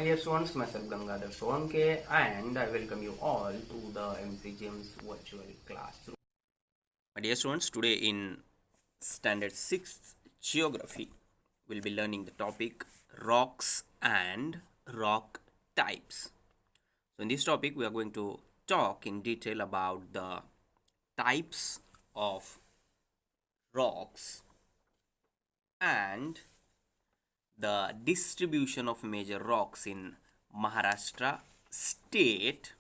dear students, myself Gangadhar Solanke, and I welcome you all to the MCGM's virtual classroom. My dear students, today in Standard 6 Geography, we'll be learning the topic rocks and rock types. So in this topic, we are going to talk in detail about the types of rocks and the distribution of major rocks in Maharashtra state,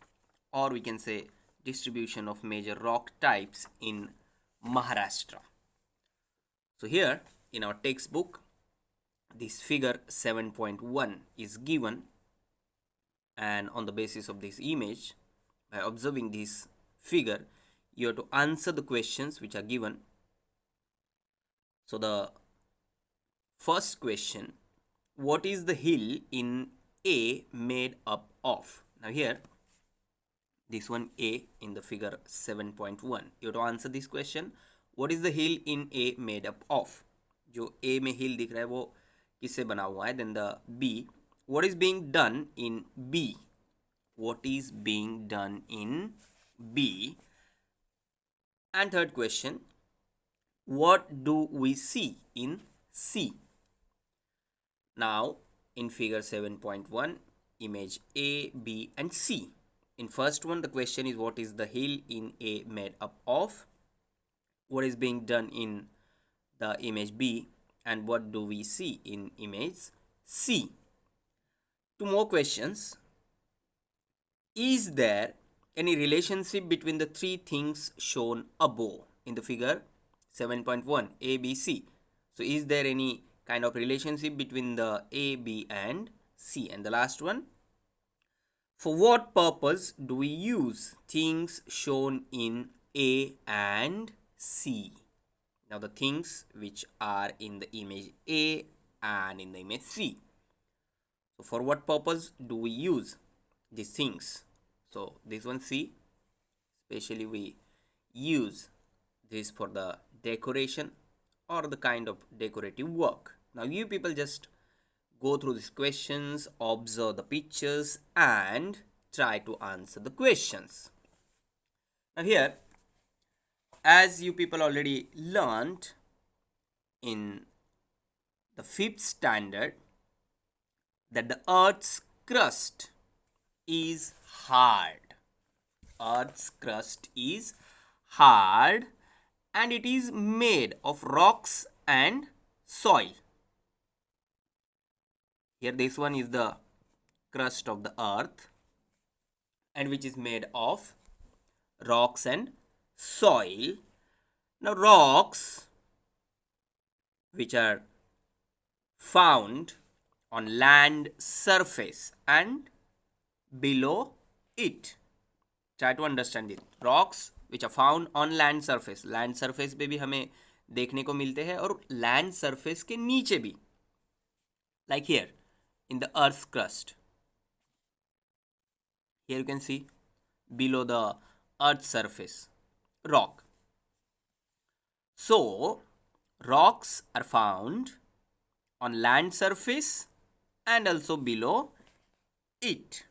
or we can say distribution of major rock types in Maharashtra. So here in our textbook, this figure 7.1 is given, and on the basis of this image, by observing this figure, you have to answer the questions which are given. So the first question: what is the hill in A made up of? Now here, this one A in the figure 7.1, you have to answer this question. What is the hill in A made up of? जो A में hill दिख रहा है वो किससे बना हुआ है? Then the B, what is being done in B? What is being done in B? And third question, what do we see in C? Now, in figure 7.1, image A, B and C. In first one, the question is what is the hill in A made up of? What is being done in the image B? And what do we see in image C? Two more questions. Is there any relationship between the three things shown above in the figure 7.1, A, B, C? So, is there any kind of relationship between the A, B and C? And the last one, for what purpose do we use things shown in A and C? Now the things which are in the image A and in the image C. So for what purpose do we use these things? So this one C, especially we use this for the decoration or the kind of decorative work. Now you people just go through these questions, observe the pictures and try to answer the questions. Now here, as you people already learned in the 5th standard, that the Earth's crust is hard. Earth's crust is hard and it is made of rocks and soil. Here this one is the crust of the earth and which is made of rocks and soil. Now rocks which are found on land surface and below it. Try to understand it. Rocks which are found on land surface. Land surface पे भी हमें देखने को मिलते हैं और land surface के नीचे भी. Like here in the earth's crust. Here you can see below the earth's surface rock. So rocks are found on land surface and also below it.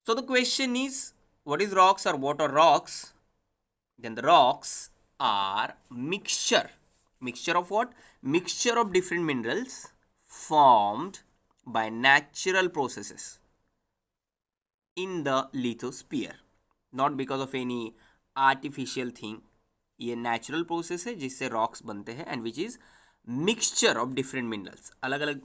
So the question is, what is rocks or what are rocks? Then the rocks are mixture. Mixture of what? Mixture of different minerals formed by natural processes in the lithosphere, not because of any artificial thing. ये natural process है जिससे rocks बनते हैं and which is mixture of different minerals. अलग अलग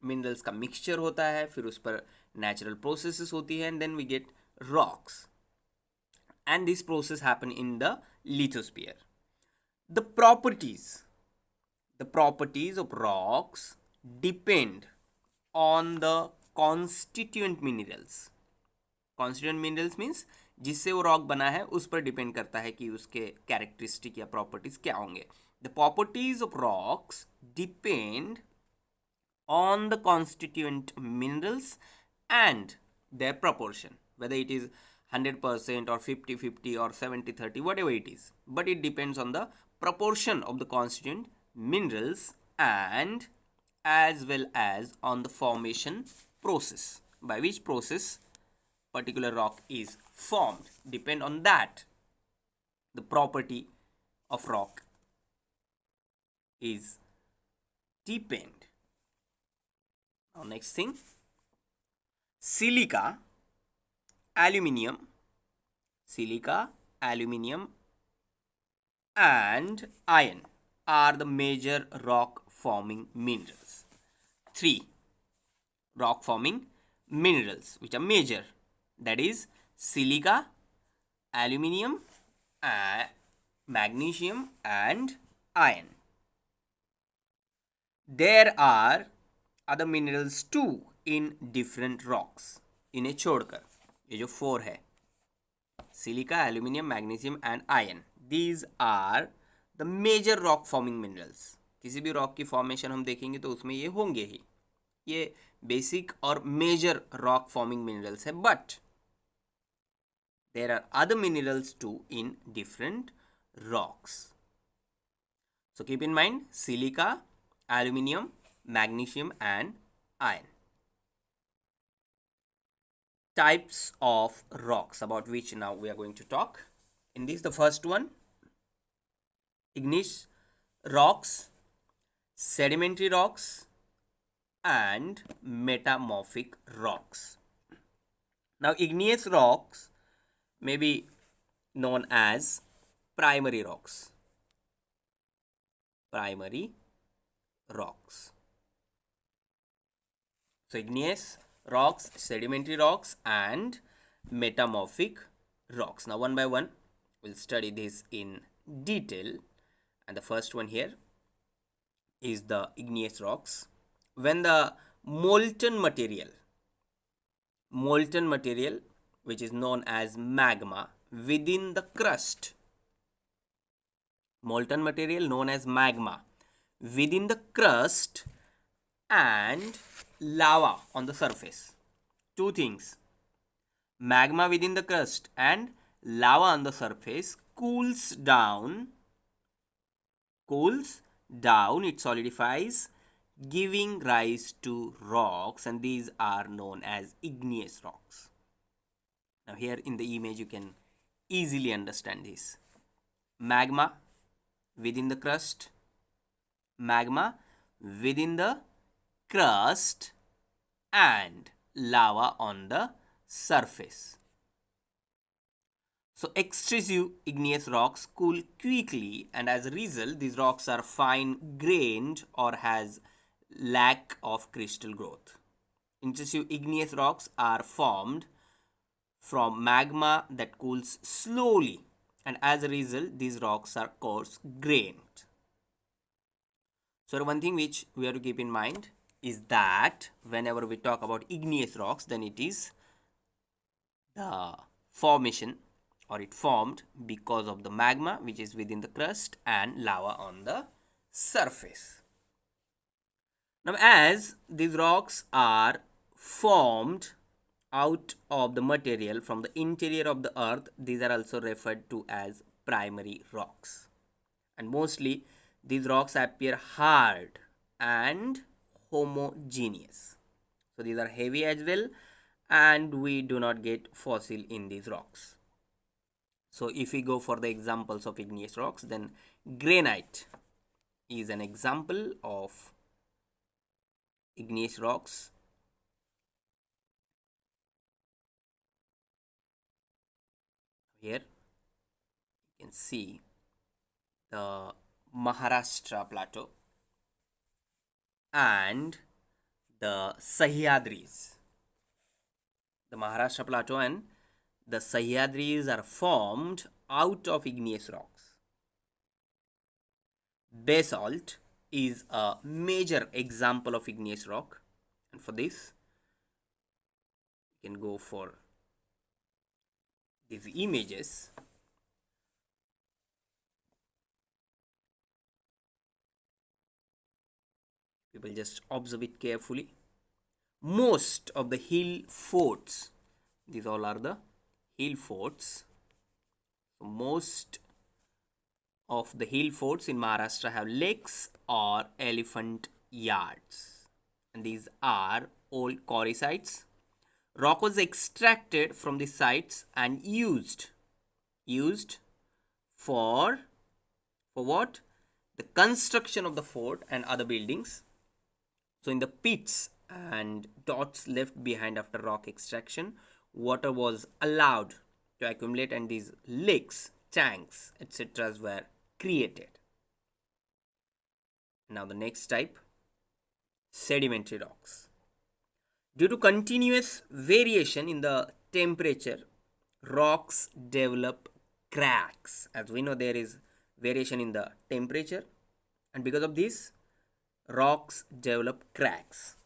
minerals का mixture होता है, फिर उस पर natural processes होती है and then we get rocks. And this process happen in the lithosphere. The properties of rocks depend on the constituent minerals. Constituent minerals means जिससे वो रॉक बना है उस पर डिपेंड करता है कि उसके कैरेक्टरिस्टिक या प्रॉपर्टीज क्या होंगे. The properties of rocks depend on the constituent minerals and their proportion, whether it is 100% or 50-50 or 70-30, whatever it is, but it depends on the proportion of the constituent minerals and as well as on the formation process. By which process particular rock is formed depend on that. The property of rock is depend. Now next thing, silica, aluminium, and iron are the major rock forming minerals. Three rock forming minerals which are major, that is silica, aluminium, magnesium and iron. There are other minerals too in different rocks. इन्हें छोड़कर ये जो 4 है, silica, aluminium, magnesium and iron, these are the major rock forming minerals. किसी भी rock की formation हम देखेंगे तो उसमें ये होंगे ही. ये बेसिक और मेजर रॉक फॉर्मिंग मिनरल्स है, but there are other minerals too in different rocks. So keep in mind silica, aluminium, magnesium and iron. Types of rocks about which now we are going to talk. In this, the first one, igneous rocks, sedimentary rocks and metamorphic rocks. Now igneous rocks may be known as primary rocks. So igneous rocks, sedimentary rocks and metamorphic rocks. Now one by one we'll study this in detail, and the first one here is the igneous rocks. When the molten material which is known as magma within the crust, molten material known as magma within the crust and lava on the surface. Two things, magma within the crust and lava on the surface cools down, it solidifies, giving rise to rocks, and these are known as igneous rocks. Now here in the image you can easily understand this. Magma within the crust, and lava on the surface. So extrusive igneous rocks cool quickly, and as a result these rocks are fine grained or has lack of crystal growth. Intrusive igneous rocks are formed from magma that cools slowly, and as a result these rocks are coarse grained. So one thing which we have to keep in mind is that whenever we talk about igneous rocks, then it is the formation, or it formed because of the magma which is within the crust and lava on the surface. Now as these rocks are formed out of the material from the interior of the earth, these are also referred to as primary rocks, and mostly these rocks appear hard and homogeneous. So these are heavy as well, and we do not get fossil in these rocks. So if we go for the examples of igneous rocks, then granite is an example of igneous rocks. Here you can see the Maharashtra plateau and the Sahyadris. The Maharashtra plateau and the Sahyadris are formed out of igneous rocks. Basalt is a major example of igneous rock, and for this you can go for these images. People just observe it carefully. Most of the hill forts, these all are the hill forts. Most of the hill forts in Maharashtra have lakes or elephant yards. and these are old quarry sites. Rock was extracted from the sites and used for what? The construction of the fort and other buildings. So in the pits and dots left behind after rock extraction, water was allowed to accumulate and these lakes, tanks, etc. were created. Now the next type, sedimentary rocks. Due to continuous variation in the temperature, rocks develop cracks. As we know, there is variation in the temperature, and because of this, rocks develop cracks.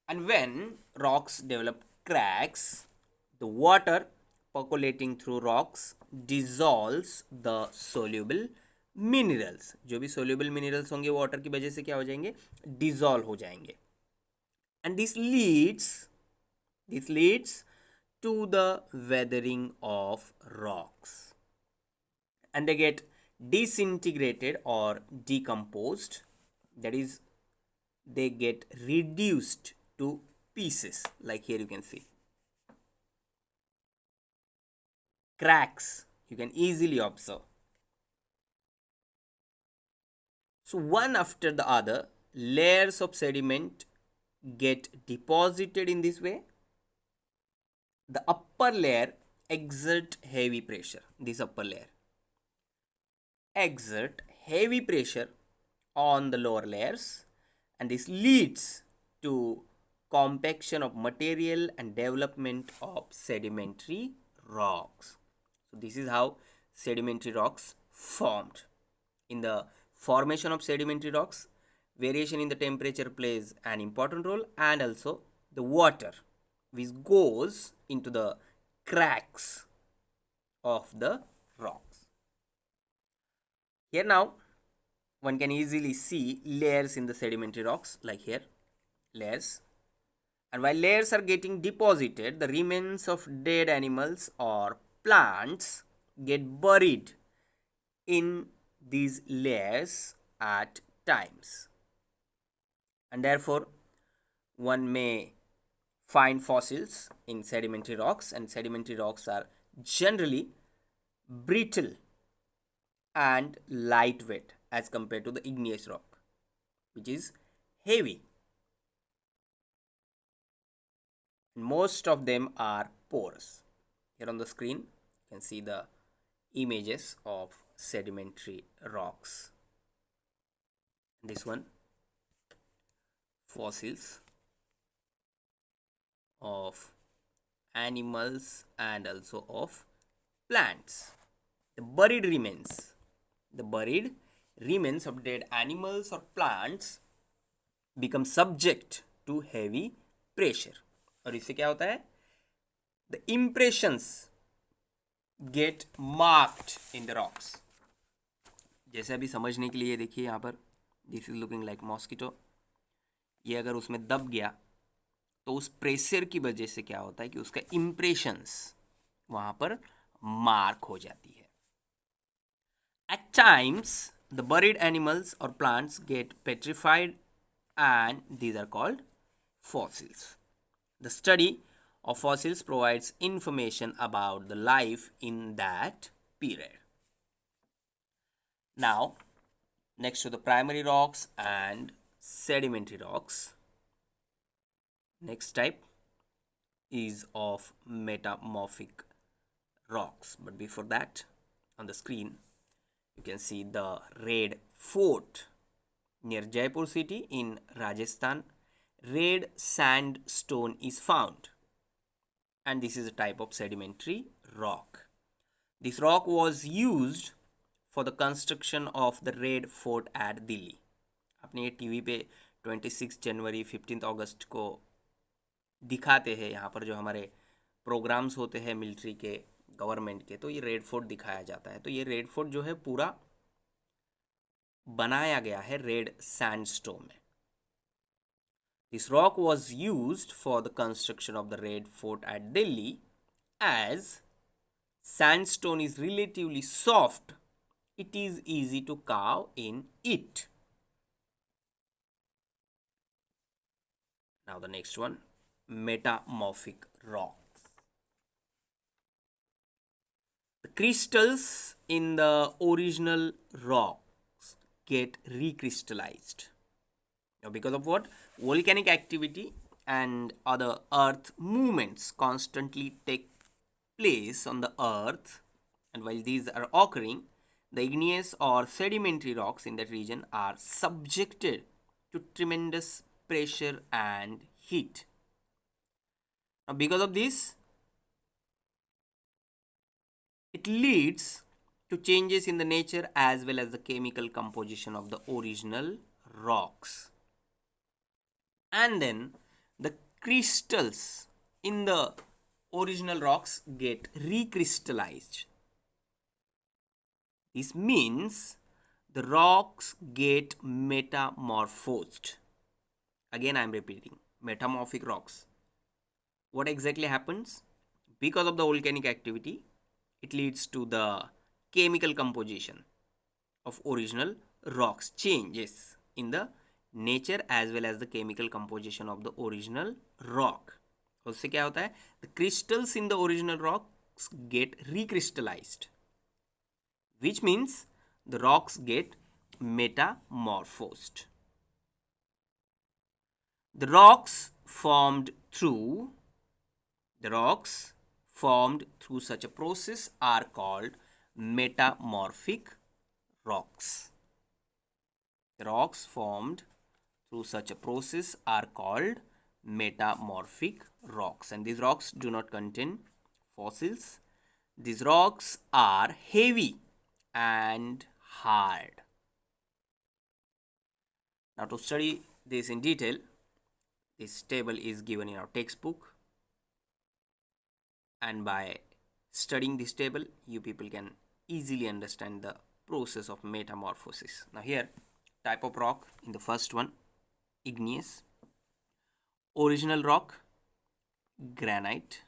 And when rocks develop cracks, the water percolating through rocks dissolves the soluble minerals. जो भी soluble minerals होंगे water की वजह से क्या हो जाएंगे? Dissolve हो जाएंगे. And this leads to the weathering of rocks, and they get disintegrated or decomposed. That is, they get reduced to pieces, like here you can see cracks, you can easily observe. So one after the other, layers of sediment get deposited in this way. The upper layer exert heavy pressure. This upper layer exert heavy pressure on the lower layers, and this leads to compaction of material and development of sedimentary rocks. So this is how sedimentary rocks formed. In the formation of sedimentary rocks, variation in the temperature plays an important role, and also the water which goes into the cracks of the rocks. Here now one can easily see layers in the sedimentary rocks, like here layers, and while layers are getting deposited, the remains of dead animals or plants get buried in these layers at times, and therefore one may find fossils in sedimentary rocks, and sedimentary rocks are generally brittle and lightweight as compared to the igneous rock, which is heavy. Most of them are porous. Here on the screen you can see the images of sedimentary rocks. This one, fossils of animals and also of plants. The buried remains of dead animals or plants become subject to heavy pressure. और इससे क्या होता है? The impressions get marked in the rocks. जैसे अभी समझने के लिए देखिए यहाँ पर, this is looking like mosquito. ये अगर उसमें दब गया तो उस प्रेशर की वजह से क्या होता है कि उसका इम्प्रेशंस वहाँ पर मार्क हो जाती है. At times, the buried animals or plants get petrified, and these are called fossils. The study of fossils provides information about the life in that period. Now, next to the primary rocks and sedimentary rocks, next type is of metamorphic rocks. But before that, on the screen you can see the Red Fort near Jaipur city in Rajasthan. Red sandstone is found, and this is a type of sedimentary rock. This rock was used for the construction of the Red Fort at Delhi. आपने ये TV पे 26 जनवरी 15 अगस्त को दिखाते हैं, यहाँ पर जो हमारे प्रोग्राम्स होते हैं मिलिट्री के, गवर्नमेंट के, तो ये रेड फोर्ट दिखाया जाता है. तो ये रेड फोर्ट जो है पूरा बनाया गया है रेड सैंडस्टोन में. This rock was used for the construction of the Red Fort at Delhi. As sandstone is relatively soft, it is easy to carve in it. Now the next one, metamorphic rocks. The crystals in the original rocks get recrystallized. Now because of what? Volcanic activity and other earth movements constantly take place on the earth, and while these are occurring, the igneous or sedimentary rocks in that region are subjected to tremendous pressure and heat. Now because of this, it leads to changes in the nature as well as the chemical composition of the original rocks. And then the crystals in the original rocks get recrystallized. This means the rocks get metamorphosed. Again, I am repeating, metamorphic rocks. What exactly happens? Because of the volcanic activity, it leads to the chemical composition of original rocks changes in the nature as well as the chemical composition of the original rock. उससे क्या होता है? The crystals in the original rocks get recrystallized, which means the rocks get metamorphosed. The rocks formed through such a process are called metamorphic rocks. The rocks formed through such a process are called metamorphic rocks, and these rocks do not contain fossils. These rocks are heavy and hard. Now to study this in detail, this table is given in our textbook, and by studying this table you people can easily understand the process of metamorphosis. Now here, type of rock in the first one, igneous. Original rock, granite.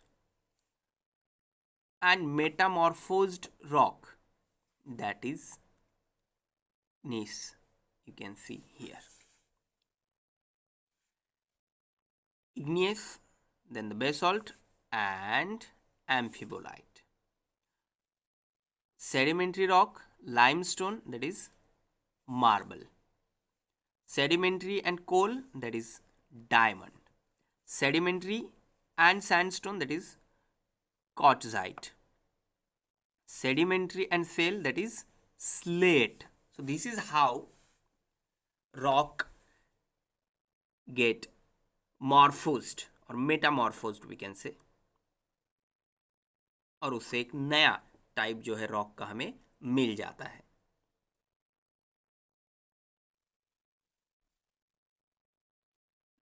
And metamorphosed rock, that is gneiss, you can see here. Igneous, then the basalt and amphibolite. Sedimentary rock, limestone, that is marble. Sedimentary and coal, that is diamond. Sedimentary and sandstone, that is quartzite. Sedimentary and shale, that is slate. So this is how rock get morphosed or metamorphosed, we can say, और उससे एक नया type जो है rock का हमें मिल जाता है.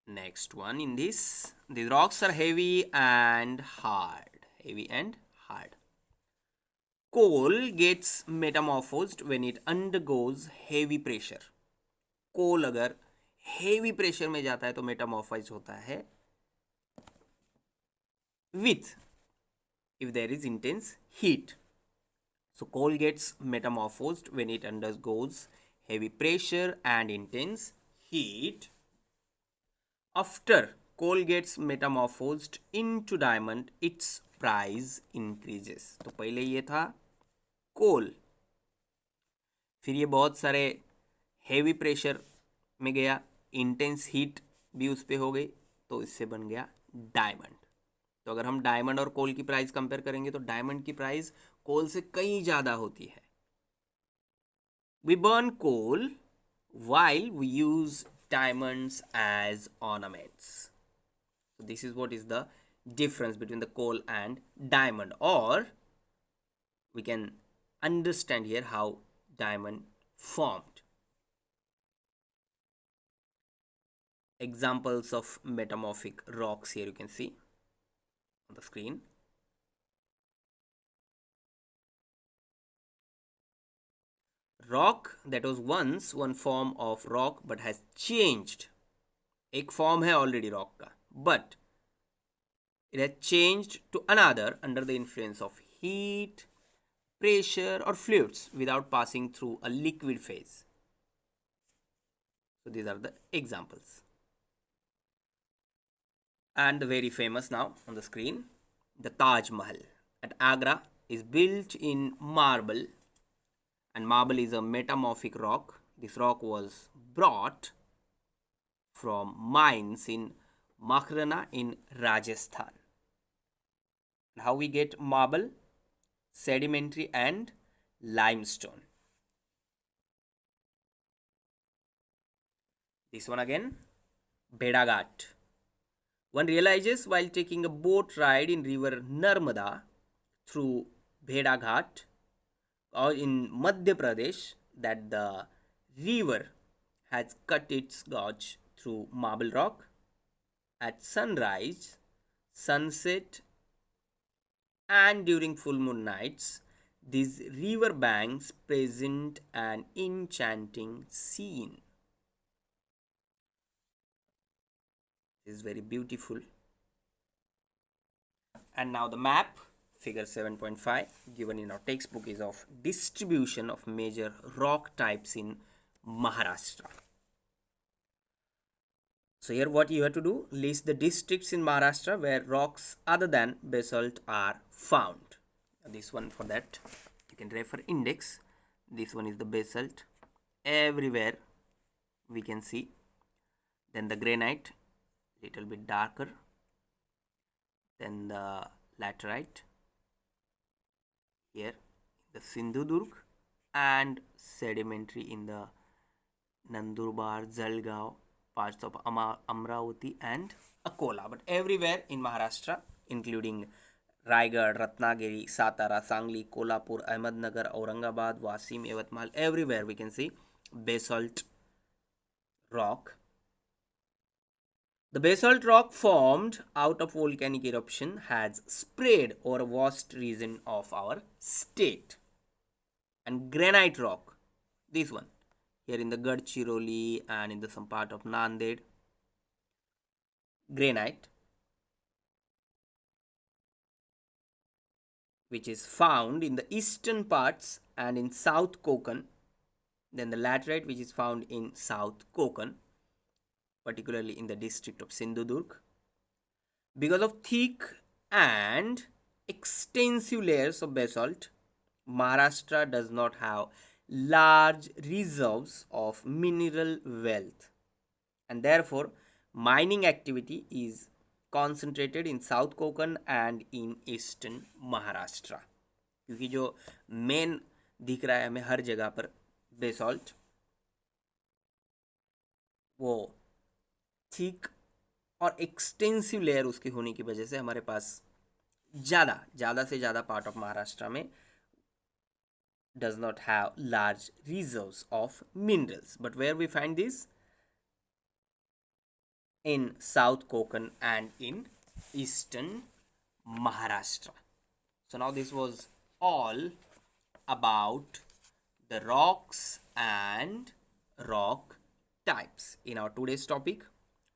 Next one, in this, these rocks are heavy and hard. Coal gets metamorphosed when it undergoes heavy pressure. कोल अगर हेवी प्रेशर में जाता है तो मेटामॉर्फाइज होता है with if there is intense heat. So coal gets metamorphosed when it undergoes heavy pressure and intense heat. After coal gets metamorphosed into diamond, its price increases. तो पहले ये था कोल, फिर ये बहुत सारे हेवी प्रेशर में गया, इंटेंस हीट भी उस पर हो गई, तो इससे बन गया डायमंड. तो अगर हम डायमंड और कोल की प्राइस कंपेयर करेंगे तो डायमंड की प्राइस कोल से कहीं ज़्यादा होती है. We burn coal while we use diamonds as ornaments. So this is what is the difference between the coal and diamond, or we can understand here how diamond formed. Examples of metamorphic rocks here you can see on the screen. Rock that was once one form of rock but has changed. एक form है already rock का, but it has changed to another under the influence of heat, pressure or fluids without passing through a liquid phase. So these are the examples. And the very famous now on the screen, the Taj Mahal at Agra is built in marble, and marble is a metamorphic rock. This rock was brought from mines in Makhrana in Rajasthan. And how we get marble? Sedimentary and limestone. This one again, Bedaghat. One realizes while taking a boat ride in river Narmada through Bedaghat or in Madhya Pradesh that the river has cut its gorge through marble rock. At sunrise, sunset, and during full moon nights, these river banks present an enchanting scene. This is very beautiful. And now the map, figure 7.5, given in our textbook, is of distribution of major rock types in Maharashtra. So here what you have to do, list the districts in Maharashtra where rocks other than basalt are found. This one, for that you can refer index. This one is the basalt, everywhere we can see. Then the granite, little bit darker. Then the laterite, here the Sindhudurg, and sedimentary in the Nandurbar, Jalgaon, parts of Amravati and Akola. But everywhere in Maharashtra, including Raigad, Ratnagiri, Satara, Sangli, Kolhapur, Ahmednagar, Aurangabad, Wasim, Yavatmal, everywhere we can see basalt rock. The basalt rock formed out of volcanic eruption has spread over a vast region of our state. And granite rock, this one, here in the Gadchiroli and in the some part of Nanded, granite, which is found in the eastern parts and in South Konkan. Then the laterite, which is found in South Konkan, particularly in the district of Sindhudurg. Because of thick and extensive layers of basalt, Maharashtra does not have large reserves of mineral wealth, and therefore mining activity is concentrated in South Konkan and in eastern Maharashtra. क्योंकि जो main दिख रहा है हमें हर जगह पर basalt, वो thick और एक्सटेंसिव लेयर उसकी होने की वजह से हमारे पास ज़्यादा से ज़्यादा पार्ट ऑफ महाराष्ट्र में does not have large reserves of minerals. But where we find this? In South Konkan and in eastern Maharashtra. So now this was all about the rocks and rock types. In our today's topic,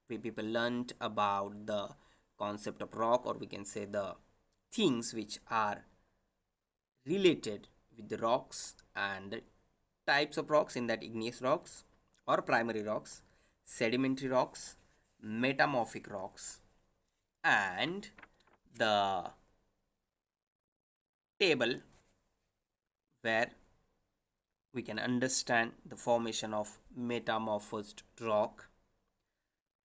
we people learned about the concept of rock, or we can say the things which are related with the rocks and the types of rocks, in that igneous rocks or primary rocks, sedimentary rocks, metamorphic rocks, and the table where we can understand the formation of metamorphosed rock,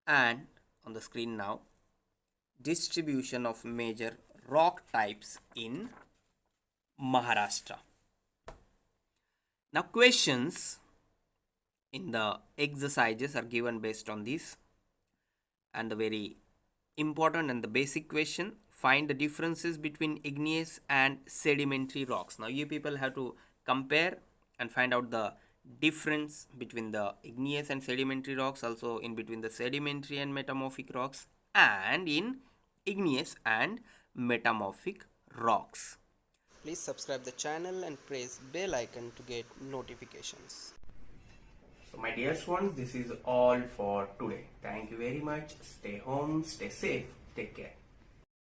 and on the screen now, distribution of major rock types in Maharashtra. Now questions in the exercises are given based on this, and the very important and the basic question, find the differences between igneous and sedimentary rocks. Now you people have to compare and find out the difference between the igneous and sedimentary rocks, also in between the sedimentary and metamorphic rocks, and in igneous and metamorphic rocks. Please subscribe the channel and press bell icon to get notifications. So my dear students, this is all for today. Thank you very much. Stay home, stay safe, take care.